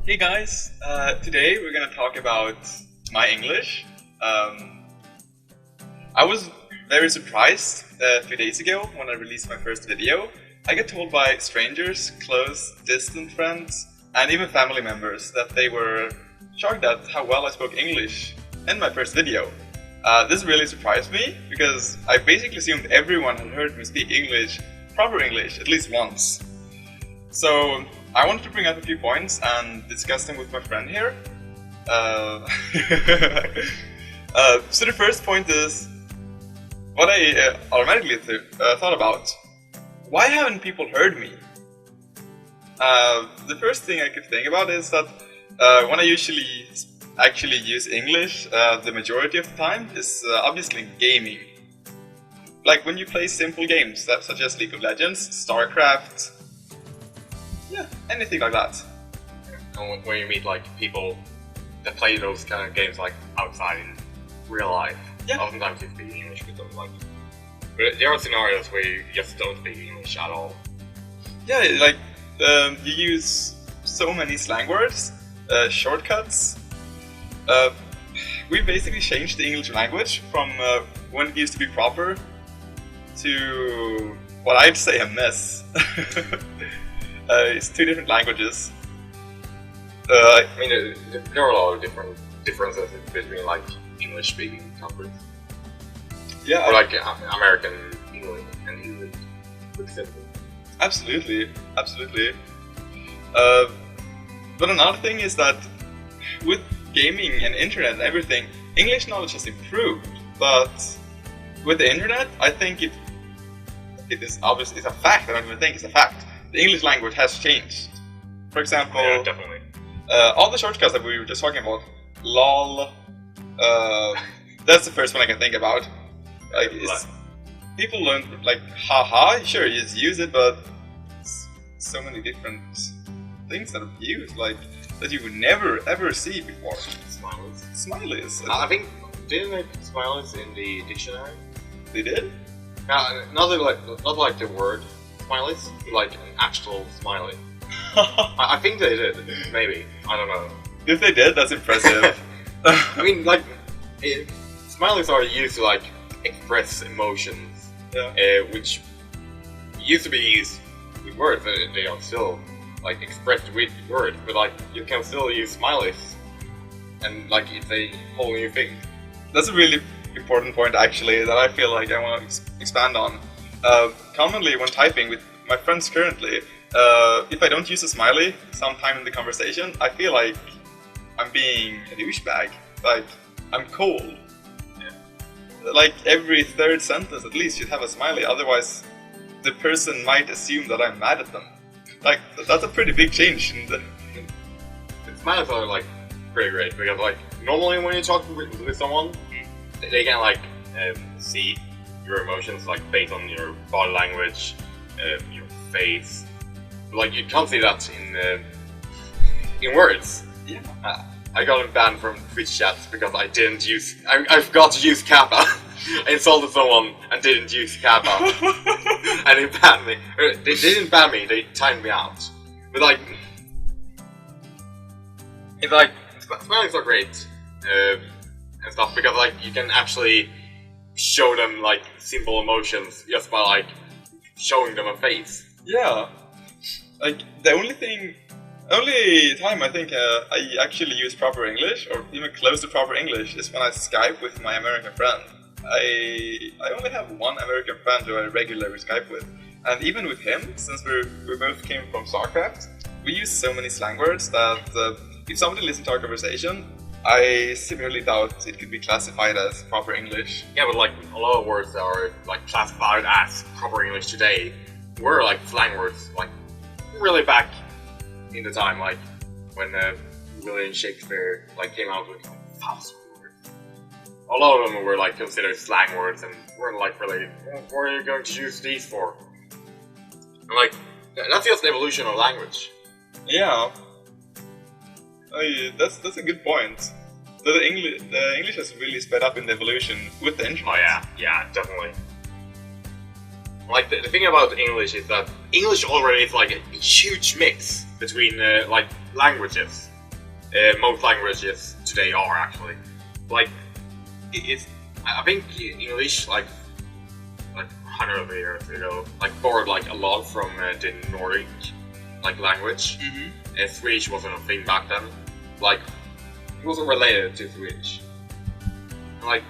Hey guys, today we're gonna talk about my English. I was very surprised a few days ago when I released my first video. I got told by strangers, close, distant friends, and even family members that they were shocked at how well I spoke English in my first video. This really surprised me because I basically assumed everyone had heard me speak English, proper English, at least once. So I wanted to bring up a few points and discuss them with my friend here. So the first point is what I automatically thought about. Why haven't people heard me? The first thing I could think about is that when I usually actually use English, the majority of the time is obviously gaming. Like when you play simple games such as League of Legends, StarCraft, yeah, anything like that. And when you meet like people that play those kind of games like outside in real life, yeah, oftentimes you speak English with them. Like, but there are scenarios where you just don't speak English at all. Yeah, like you use so many slang words, shortcuts. We basically changed the English language from when it used to be proper to what I'd say a mess. It's two different languages. I mean, there are a lot of differences between like English-speaking countries. Yeah, or like American English and English, for example. Absolutely, absolutely. But another thing is that with gaming and internet and everything, English knowledge has improved. But with the internet, I think it is obviously it's a fact. I don't even think it's a fact. The English language has changed. For example, yeah, definitely. All the shortcuts that we were just talking about, lol, that's the first one I can think about. Like, people learn, like, haha, sure, you just use it, but so many different things that are used, like, that you would never ever see before. Smileys. Smileys. I think, didn't they put smileys in the dictionary? They did? Not like the word smileys, like an actual smiley. I think they did, maybe. I don't know. If they did, that's impressive. I mean, like, smileys are used to, like, express emotions, yeah. Which used to be used with words, but they are still, like, expressed with words, but, like, you can still use smileys, and, like, it's a whole new thing. That's a really important point, actually, that I feel like I want to expand on. Commonly, when typing with my friends currently, if I don't use a smiley sometime in the conversation, I feel like I'm being a douchebag. Like, I'm cold. Yeah. Like, every third sentence at least should have a smiley, otherwise the person might assume that I'm mad at them. Like, that's a pretty big change in the... Smileys are, like, pretty great, because, like, normally when you talk with someone, they can, like, see your emotions, like, based on your body language, your face. Like, you can't see that in words. Yeah. I got banned from Twitch chats because I didn't use... I forgot to use Kappa. I insulted someone and didn't use Kappa. And they banned me. They didn't ban me, they timed me out. But, like... It's like... Smileys are great. And stuff, because, like, you can actually show them, like, simple emotions just by, like, showing them a face. Yeah. Like, the only time I think I actually use proper English, or even close to proper English, is when I Skype with my American friend. I only have one American friend who I regularly Skype with, and even with him, since we both came from StarCraft, we use so many slang words that if somebody listens to our conversation, I severely doubt it could be classified as proper English. Yeah, but like a lot of words that are like classified as proper English today were like slang words, like really back in the time, like when William Shakespeare like came out with like thousand words. A lot of them were like considered slang words and weren't like really, what are you going to use these for? And, like, that's just the evolution of language. Yeah. That's a good point. So the English has really sped up in the evolution with the internet. Oh yeah, definitely. Like the thing about English is that English already is like a huge mix between like languages. most languages today are actually. Like, I think English, like 100 of years ago, like borrowed like a lot from the Nordic like language. Swedish wasn't a thing back then. Like, it wasn't related to Swedish. Like,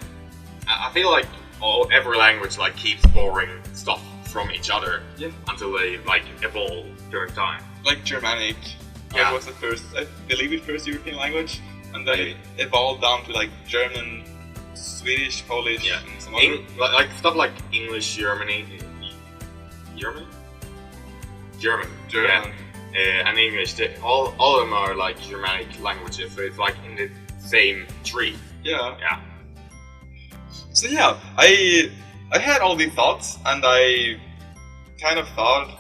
I feel like every language like keeps borrowing stuff from each other until they like evolve during time. Like Germanic, Yeah. that was the first, I believe, the first European language, and then it evolved down to like German, Swedish, Polish, and some other. Like stuff like English, German, German. and English. All of them are like Germanic languages, so it's like in the same tree. Yeah. Yeah. So yeah, I had all these thoughts, and I kind of thought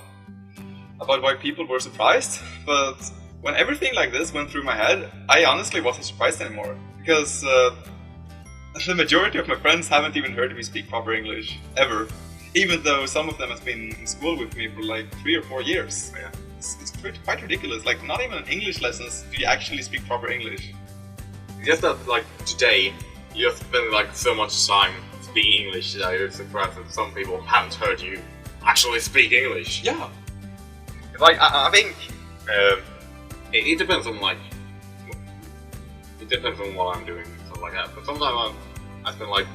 about why people were surprised, but when everything like this went through my head, I honestly wasn't surprised anymore, because the majority of my friends haven't even heard me speak proper English, ever, even though some of them have been in school with me for like 3 or 4 years. Yeah. It's quite ridiculous, like not even in English lessons do you actually speak proper English. It's just that like today, you have spent like so much time speaking English that you're surprised that some people haven't heard you actually speak English. Yeah. Like I think it depends on like what I'm doing, something like that. But sometimes I spend like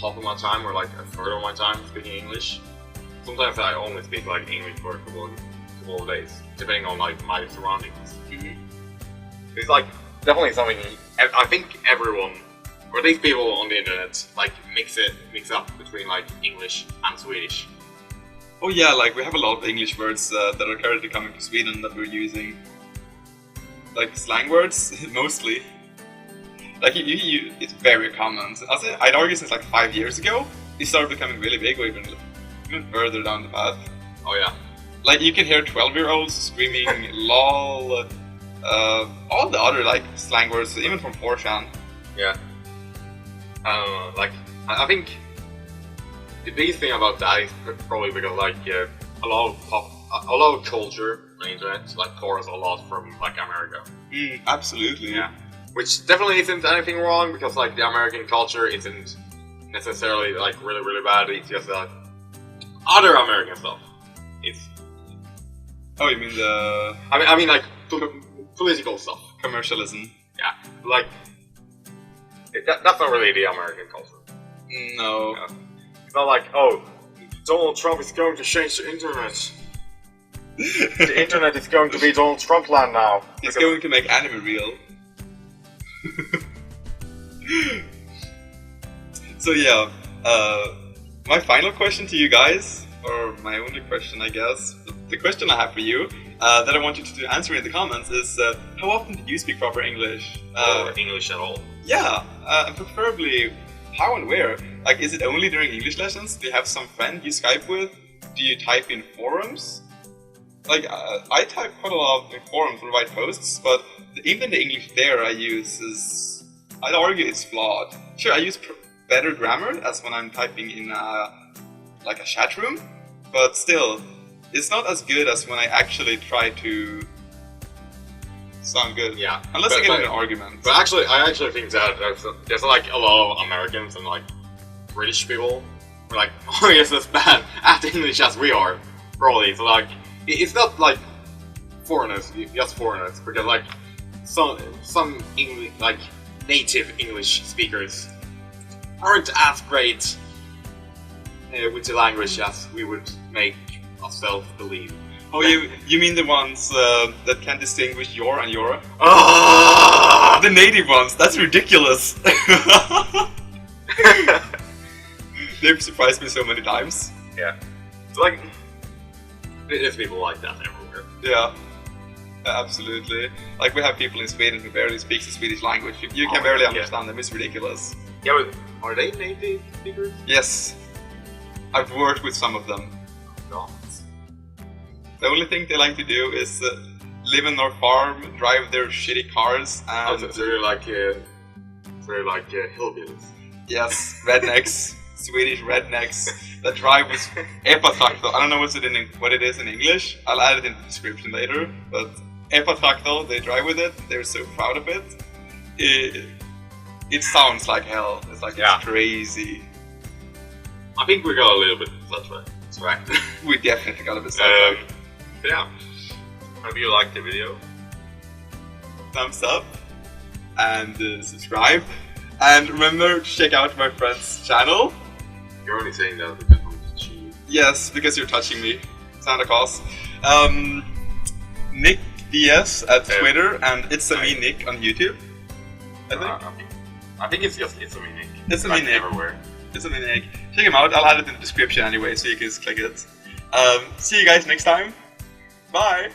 half of my time or like a third of my time speaking English. Sometimes I only speak like English for a couple of days, depending on like my surroundings. It's like definitely something I think everyone, or at least people on the internet, like mix up between like English and Swedish. Oh yeah, like we have a lot of English words that are currently coming to Sweden that we're using. Like slang words, mostly. Like it's very common. I'd argue since like 5 years ago, it started becoming really big, or even further down the path. Oh yeah. Like you can hear 12-year-olds screaming "lol," all the other like slang words, even from 4chan. Yeah. Like I think the biggest thing about that is probably because like a lot of culture on the internet like borrows a lot from like America. Absolutely. Yeah. Which definitely isn't anything wrong, because like the American culture isn't necessarily like really bad. It's just other American stuff. It's. Oh, you mean the? I mean like political stuff. Commercialism. Yeah. Like that's not really the American culture. No. Yeah. It's not like, oh, Donald Trump is going to change the internet. The internet is going to be Donald Trump land now. He's going to make anime real. So yeah, my final question to you guys, or my only question I guess, the question I have for you, that I want you to answer in the comments is, how often do you speak proper English? Or English at all. Yeah, and preferably how and where. Like, is it only during English lessons? Do you have some friend you Skype with? Do you type in forums? Like, I type quite a lot in forums and write posts, but even the English there I use is, I'd argue it's flawed. Sure, I use better grammar as when I'm typing in like a chat room, but still, it's not as good as when I actually try to sound good. Yeah. Unless I get in an argument. But actually, I actually think that there's like a lot of Americans and like British people who are like, oh yes, as bad at English as we are, probably. So like, it's not like foreigners, just foreigners, because like some English, like native English speakers aren't as great with the language as we would make ourselves believe. Oh, you mean the ones that can distinguish your and your? Ah! The native ones, that's ridiculous! They've surprised me so many times. Yeah. It's like, there's people like that everywhere. Yeah. Absolutely. Like, we have people in Sweden who barely speak the Swedish language. You can barely understand them, it's ridiculous. Yeah, but are they native speakers? Yes. I've worked with some of them. No. The only thing they like to do is live in their farm, drive their shitty cars, and... So they're like hillbillies. Yes, rednecks. Swedish rednecks that drive with epatraktor. I don't know what it is in English. I'll add it in the description later, but Epatraktor, they drive with it. They're so proud of it. It sounds like hell. It's like Yeah. it's crazy. I think we got a little bit sidetracked. We definitely got a bit Um, sidetracked. but yeah, hope you liked the video. Thumbs up and subscribe. And remember to check out my friend's channel. You're only saying that because I'm cheating. Yes, because you're touching me, Santa Claus. Nick DS at Twitter and It's a Me Nick on YouTube. I think it's just It's a Me Nick. It's a like Me Nick. everywhere. It's a Me Nick. Check him out. I'll add it in the description anyway, so you can just click it. See you guys next time. Bye.